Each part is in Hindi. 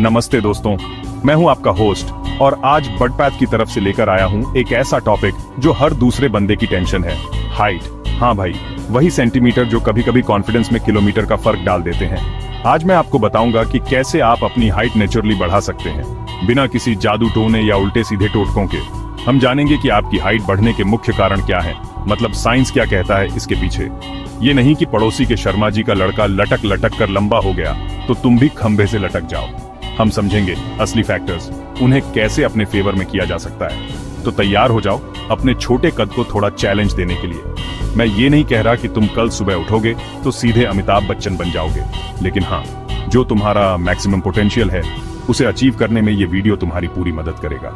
नमस्ते दोस्तों, मैं हूं आपका होस्ट और आज बडपैथ की तरफ से लेकर आया हूं एक ऐसा टॉपिक जो हर दूसरे बंदे की टेंशन है, हाइट। हाँ भाई, वही सेंटीमीटर जो कभी कभी कॉन्फिडेंस में किलोमीटर का फर्क डाल देते हैं। आज मैं आपको बताऊंगा कि कैसे आप अपनी हाइट नेचुरली बढ़ा सकते हैं बिना किसी जादू टोने या उल्टे सीधे टोटकों के। हम जानेंगे कि आपकी हाइट बढ़ने के मुख्य कारण क्या है, मतलब साइंस क्या कहता है इसके पीछे। ये नहीं कि पड़ोसी के शर्मा जी का लड़का लटक लटक कर लंबा हो गया तो तुम भी खंभे से लटक जाओ। हम समझेंगे असली फैक्टर्स, उन्हें कैसे अपने फेवर में किया जा सकता है। तो तैयार हो जाओ अपने छोटे कद को थोड़ा चैलेंज देने के लिए। मैं ये नहीं कह रहा कि तुम कल सुबह उठोगे तो सीधे अमिताभ बच्चन बन जाओगे, लेकिन हाँ, जो तुम्हारा मैक्सिमम पोटेंशियल है उसे अचीव करने में ये वीडियो तुम्हारी पूरी मदद करेगा।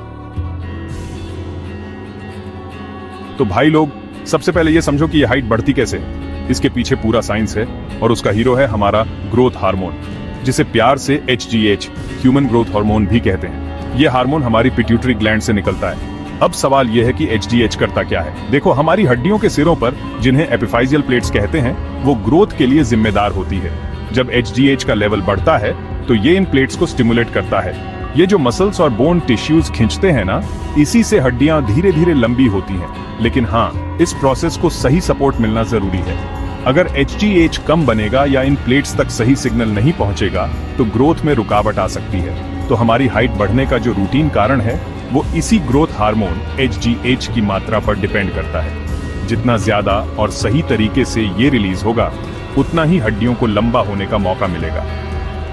तो भाई लोग, सबसे पहले ये समझो कि ये हाइट बढ़ती कैसे। इसके पीछे पूरा साइंस है और उसका हीरो है हमारा ग्रोथ हार्मोन, जिसे प्यार से HGH, ह्यूमन ग्रोथ हार्मोन भी कहते हैं। ये हार्मोन हमारी पिट्यूटरी ग्लैंड से निकलता है। अब सवाल यह है कि HGH करता क्या है। देखो, हमारी हड्डियों के सिरों पर, जिन्हें एपिफाइजियल प्लेट्स कहते हैं, वो ग्रोथ के लिए जिम्मेदार होती है। जब HGH का लेवल बढ़ता है तो ये इन प्लेट्स को स्टिमुलेट करता है। ये जो मसल्स और बोन टिश्यूज खींचते हैं ना, इसी से हड्डियां धीरे धीरे लंबी होती हैं। लेकिन हाँ, इस प्रोसेस को सही सपोर्ट मिलना जरूरी है। अगर HGH कम बनेगा या इन प्लेट्स तक सही सिग्नल नहीं पहुंचेगा तो ग्रोथ में रुकावट आ सकती है। तो हमारी हाइट बढ़ने का जो रूटीन कारण है वो इसी ग्रोथ हार्मोन HGH की मात्रा पर डिपेंड करता है। जितना ज्यादा और सही तरीके से ये रिलीज होगा, उतना ही हड्डियों को लंबा होने का मौका मिलेगा।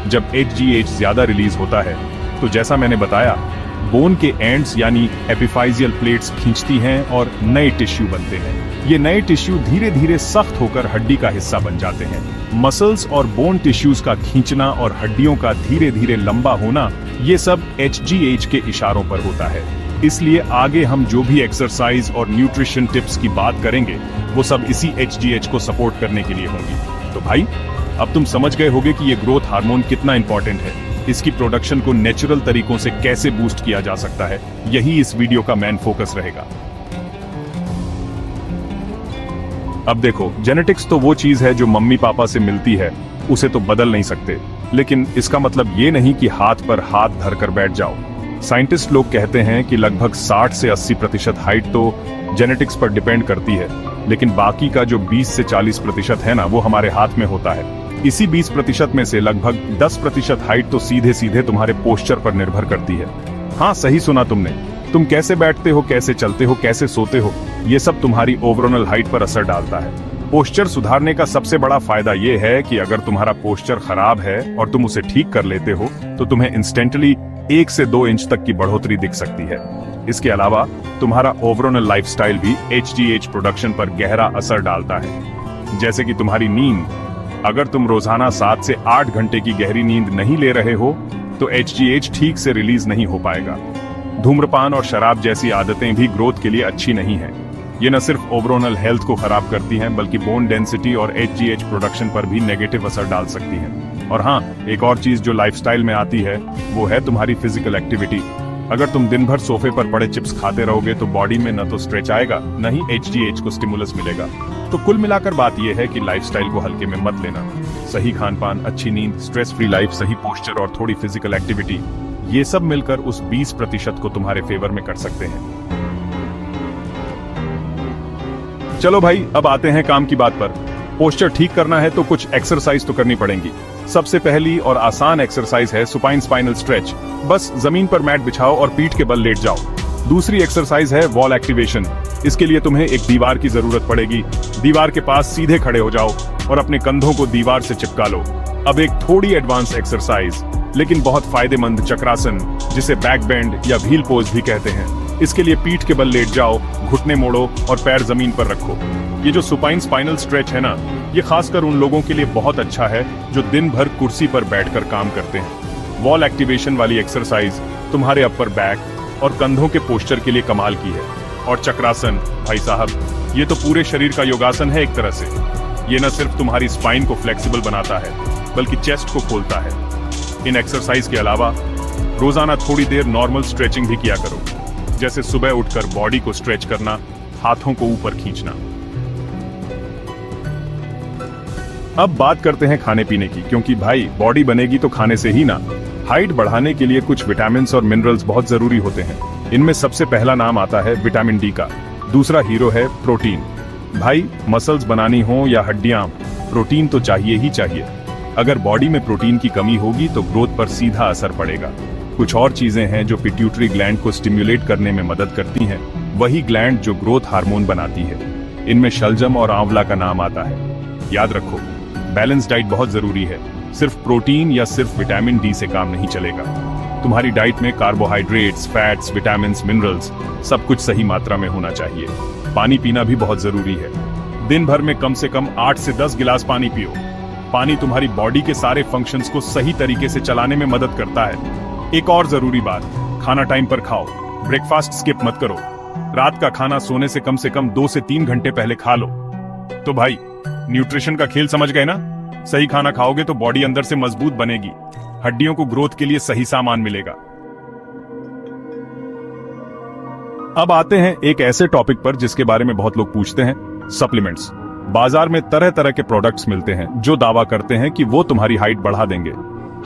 जब HGH ज्यादा रिलीज होता है तो जैसा मैंने बताया, बोन के एंड्स यानी एपिफाइजियल प्लेट्स खींचती हैं और नए टिश्यू बनते हैं। ये नए टिश्यू धीरे धीरे सख्त होकर हड्डी का हिस्सा बन जाते हैं। मसल्स और बोन टिश्यूज का खींचना और हड्डियों का धीरे धीरे लंबा होना, ये सब HGH के इशारों पर होता है। इसलिए आगे हम जो भी एक्सरसाइज और न्यूट्रिशन टिप्स की बात करेंगे वो सब इसी HGH को सपोर्ट करने के लिए होंगी। तो भाई, अब तुम समझ गए होगे कि ये ग्रोथ हार्मोन कितना इंपॉर्टेंट है। इसकी प्रोडक्शन को नेचुरल तरीकों से कैसे बूस्ट किया जा सकता है, यही इस वीडियो का मेन फोकस रहेगा। अब देखो, जेनेटिक्स तो वो चीज है जो मम्मी पापा से मिलती है, उसे तो बदल नहीं सकते। लेकिन इसका मतलब ये नहीं कि हाथ पर हाथ धरकर बैठ जाओ। साइंटिस्ट लोग कहते हैं कि लगभग 60 से 80% हाइट तो जेनेटिक्स पर डिपेंड करती है, लेकिन बाकी का जो 20 से 40% है ना, वो हमारे हाथ में होता है। इसी 20% में से लगभग 10% हाइट तो सीधे सीधे तुम्हारे पोस्चर पर निर्भर करती है। हाँ, सही सुना तुमने। तुम कैसे बैठते हो, कैसे चलते हो, कैसे सोते हो, ये सब तुम्हारी ओवरऑल हाइट पर असर डालता है। पोस्चर सुधारने का सबसे बड़ा फायदा ये है कि अगर तुम्हारा पोस्चर खराब है और तुम उसे ठीक कर लेते हो तो तुम्हें इंस्टेंटली 1 से 2 इंच तक की बढ़ोतरी दिख सकती है। इसके अलावा तुम्हारा ओवरऑल लाइफस्टाइल भी HGH प्रोडक्शन पर गहरा असर डालता है। जैसे कि तुम्हारी नींद, अगर तुम रोजाना 7 से 8 घंटे की गहरी नींद नहीं ले रहे हो तो HGH ठीक से रिलीज नहीं हो पाएगा। धूम्रपान और शराब जैसी आदतें भी ग्रोथ के लिए अच्छी नहीं है। ये न सिर्फ ओवरऑल हेल्थ को खराब करती हैं, बल्कि बोन डेंसिटी और HGH प्रोडक्शन पर भी नेगेटिव असर डाल सकती हैं। और हाँ, एक और चीज जो लाइफस्टाइल में आती है वो है तुम्हारी फिजिकल एक्टिविटी। अगर तुम दिन भर सोफे पर पड़े चिप्स खाते रहोगे तो बॉडी में न तो स्ट्रेच आएगा, न ही HGH को स्टिमुलस मिलेगा। तो कुल मिलाकर बात यह है कि लाइफस्टाइल को हल्के में मत लेना। सही खान पान, अच्छी नींद, स्ट्रेस फ्री लाइफ, सही पोस्चर और थोड़ी फिजिकल एक्टिविटी, ये सब मिलकर उस 20% को तुम्हारे फेवर में कर सकते हैं। चलो भाई, अब आते हैं काम की बात पर। पोस्चर ठीक करना है तो कुछ एक्सरसाइज तो करनी पड़ेंगी। सबसे पहली और आसान एक्सरसाइज है सुपाइन स्पाइनल स्ट्रेच। बस जमीन पर मैट बिछाओ और पीठ के बल लेट जाओ। दूसरी एक्सरसाइज है वॉल एक्टिवेशन। इसके लिए तुम्हें एक दीवार की जरूरत पड़ेगी। दीवार के पास सीधे खड़े हो जाओ और अपने कंधों को दीवार से चिपका लो। अब एक थोड़ी एडवांस एक्सरसाइज लेकिन बहुत फायदेमंद, चक्रासन, जिसे बैक बेंड या व्हील पोज भी कहते हैं। इसके लिए पीठ के बल लेट जाओ, घुटने मोड़ो और पैर जमीन पर रखो। ये जो सुपाइन स्पाइनल स्ट्रेच है ना, ये खासकर उन लोगों के लिए बहुत अच्छा है जो दिन भर कुर्सी पर बैठकर काम करते हैं। वॉल एक्टिवेशन वाली एक्सरसाइज तुम्हारे अपर बैक और कंधों के पोस्चर के लिए कमाल की है। और चक्रासन, भाई साहब, ये तो पूरे शरीर का योगासन है एक तरह से। ये न सिर्फ तुम्हारी स्पाइन को फ्लेक्सिबल बनाता है, बल्कि चेस्ट को खोलता है। इन एक्सरसाइज के अलावा रोजाना थोड़ी देर नॉर्मल स्ट्रेचिंग भी किया करो, जैसे सुबह उठकर बॉडी को स्ट्रेच करना, हाथों को ऊपर खींचना। अब बात करते हैं खाने पीने की, क्योंकि भाई बॉडी बनेगी तो खाने से ही ना। हाइट बढ़ाने के लिए कुछ विटामिन और मिनरल्स बहुत जरूरी होते हैं। इनमें सबसे पहला नाम आता है विटामिन डी का। दूसरा हीरो है प्रोटीन। भाई, मसल्स बनानी हो या हड्डियां, प्रोटीन तो चाहिए ही चाहिए। अगर बॉडी में प्रोटीन की कमी होगी तो ग्रोथ पर सीधा असर पड़ेगा। कुछ और चीजें हैं जो पिट्यूटरी ग्लैंड को स्टिम्युलेट करने में मदद करती हैं, वही ग्लैंड जो ग्रोथ हार्मोन बनाती है। इनमें शलजम और आंवला का नाम आता है। याद रखो, बैलेंस डाइट बहुत जरूरी है। सिर्फ प्रोटीन या सिर्फ विटामिन डी से काम नहीं चलेगा। तुम्हारी डाइट में कार्बोहाइड्रेट्स, फैट्स, विटामिन्स, मिनरल्स सब कुछ सही मात्रा में होना चाहिए। पानी पीना भी बहुत जरूरी है। दिन भर में कम से कम 8 से 10 गिलास पानी पियो। पानी तुम्हारी बॉडी के सारे फंक्शंस को सही तरीके से चलाने में मदद करता है। एक और जरूरी बात, खाना टाइम पर खाओ। ब्रेकफास्ट स्किप मत करो। रात का खाना सोने से कम 2 से 3 घंटे पहले खा लो। तो भाई, न्यूट्रिशन का खेल समझ गए ना? सही खाना खाओगे तो बॉडी अंदर से मजबूत बनेगी, हड्डियों को ग्रोथ के लिए सही सामान मिलेगा। अब आते हैं एक ऐसे टॉपिक पर जिसके बारे में बहुत लोग पूछते हैं, सप्लीमेंट्स। बाजार में तरह तरह के प्रोडक्ट्स मिलते हैं जो दावा करते हैं कि वो तुम्हारी हाइट बढ़ा देंगे।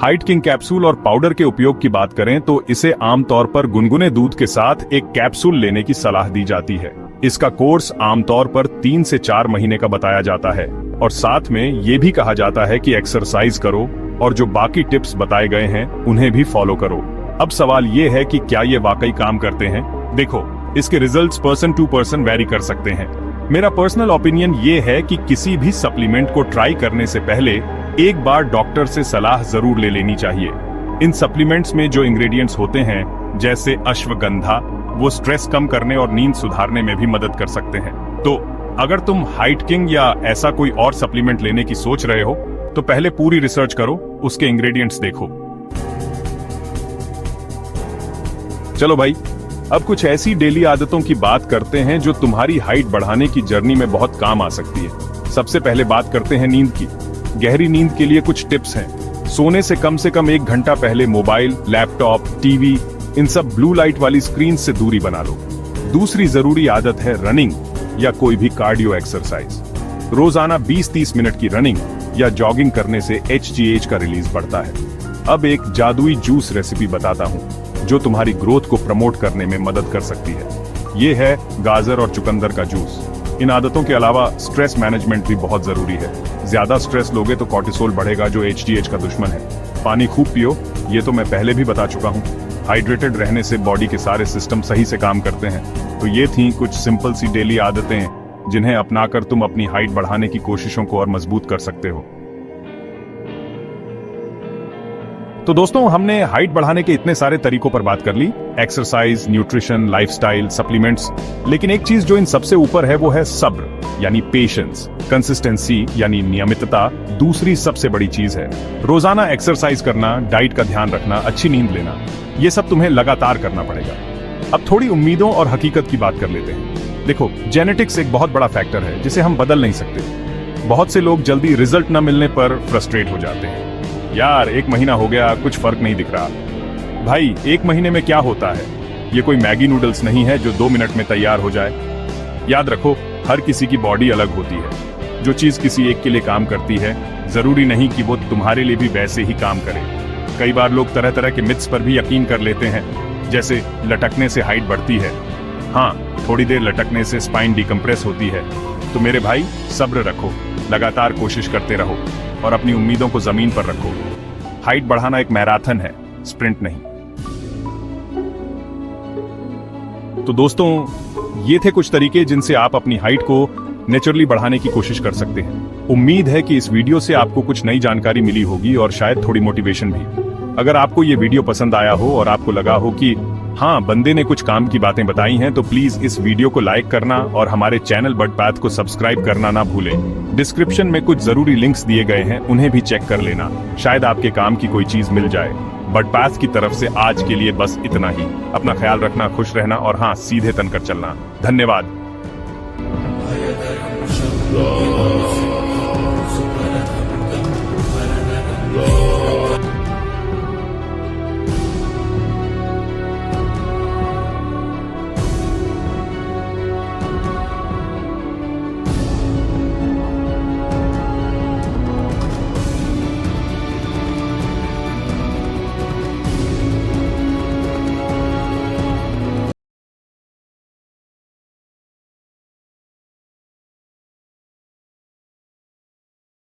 हाइट किंग कैप्सूल और पाउडर के उपयोग की बात करें तो इसे आमतौर पर गुनगुने दूध के साथ एक कैप्सूल लेने की सलाह दी जाती है। इसका कोर्स आमतौर पर 3 से 4 महीने का बताया जाता है और साथ में ये भी कहा जाता है कि एक्सरसाइज करो और जो बाकी टिप्स बताए गए हैं उन्हें भी फॉलो करो। अब सवाल ये है कि क्या ये वाकई काम करते हैं? देखो, इसके results person to person vary कर सकते हैं। मेरा पर्सनल ओपिनियन ये है कि किसी भी सप्लीमेंट को ट्राई करने से पहले एक बार डॉक्टर से सलाह जरूर ले लेनी चाहिए। इन सप्लीमेंट्स में जो इंग्रेडिएंट्स होते हैं जैसे अश्वगंधा, वो स्ट्रेस कम करने और नींद सुधारने में भी मदद कर सकते हैं। तो अगर तुम हाइट किंग या ऐसा कोई और सप्लीमेंट लेने की सोच रहे हो तो पहले पूरी रिसर्च करो, उसके इंग्रेडिएंट्स देखो। चलो भाई, अब कुछ ऐसी डेली आदतों की बात करते हैं जो तुम्हारी हाइट बढ़ाने की जर्नी में बहुत काम आ सकती है। सबसे पहले बात करते हैं नींद की। गहरी नींद के लिए कुछ टिप्स हैं। सोने से कम 1 घंटा पहले मोबाइल, लैपटॉप, टीवी, इन सब ब्लू लाइट वाली स्क्रीन से दूरी बना लो। दूसरी जरूरी आदत है रनिंग या कोई भी कार्डियो एक्सरसाइज। रोजाना 20-30 मिनट की रनिंग या जॉगिंग करने से HGH का रिलीज बढ़ता है। अब एक जादुई जूस रेसिपी बताता हूँ जो तुम्हारी ग्रोथ को प्रमोट करने में मदद कर सकती है। ये है गाजर और चुकंदर का जूस। इन आदतों के अलावा स्ट्रेस मैनेजमेंट भी बहुत जरूरी है। ज्यादा स्ट्रेस लोगे तो कॉर्टिसोल बढ़ेगा जो HGH का दुश्मन है। पानी खूब पियो, ये तो मैं पहले भी बता चुका हूँ। हाइड्रेटेड रहने से बॉडी के सारे सिस्टम सही से काम करते हैं। तो ये थी कुछ सिंपल सी डेली आदतें जिन्हें अपनाकर तुम अपनी हाइट बढ़ाने की कोशिशों को और मजबूत कर सकते हो। तो दोस्तों, हमने हाइट बढ़ाने के इतने सारे तरीकों पर बात कर ली, एक्सरसाइज, न्यूट्रिशन, लाइफस्टाइल, सप्लीमेंट्स, लेकिन एक चीज जो इन सबसे ऊपर है वो है सब्र यानी पेशेंस, कंसिस्टेंसी यानी नियमितता दूसरी सबसे बड़ी चीज है। रोजाना एक्सरसाइज करना, डाइट का ध्यान रखना, अच्छी नींद लेना, ये सब तुम्हें लगातार करना पड़ेगा। अब थोड़ी उम्मीदों और हकीकत की बात कर लेते हैं। देखो, जेनेटिक्स एक बहुत बड़ा फैक्टर है जिसे हम बदल नहीं सकते। बहुत से लोग जल्दी रिजल्ट न मिलने पर फ्रस्ट्रेट हो जाते हैं। यार, 1 महीना हो गया, कुछ फर्क नहीं दिख रहा। भाई, 1 महीने में क्या होता है? ये कोई मैगी नूडल्स नहीं है जो 2 मिनट में तैयार हो जाए। याद रखो, हर किसी की बॉडी अलग होती है। जो चीज किसी एक के लिए काम करती है जरूरी नहीं कि वो तुम्हारे लिए भी वैसे ही काम करे। कई बार लोग तरह तरह के मिथ्स पर भी यकीन कर लेते हैं, जैसे लटकने से हाइट बढ़ती है। हाँ, थोड़ी देर लटकने से स्पाइन डिकम्प्रेस होती है। तो मेरे भाई, सब्र रखो, लगातार कोशिश करते रहो और अपनी उम्मीदों को जमीन पर रखो। हाइट बढ़ाना एक मैराथन है, स्प्रिंट नहीं। तो दोस्तों, ये थे कुछ तरीके जिनसे आप अपनी हाइट को नेचुरली बढ़ाने की कोशिश कर सकते हैं। उम्मीद है कि इस वीडियो से आपको कुछ नई जानकारी मिली होगी और शायद थोड़ी मोटिवेशन भी। अगर आपको ये वीडियो पसंद आया हो और आपको लगा हो कि हाँ, बंदे ने कुछ काम की बातें बताई हैं, तो प्लीज इस वीडियो को लाइक करना और हमारे चैनल बड पाथ को सब्सक्राइब करना ना भूलें। डिस्क्रिप्शन में कुछ जरूरी लिंक्स दिए गए हैं, उन्हें भी चेक कर लेना, शायद आपके काम की कोई चीज मिल जाए। बड पाथ की तरफ से आज के लिए बस इतना ही। अपना ख्याल रखना, खुश रहना और हाँ, सीधे तन कर चलना। धन्यवाद।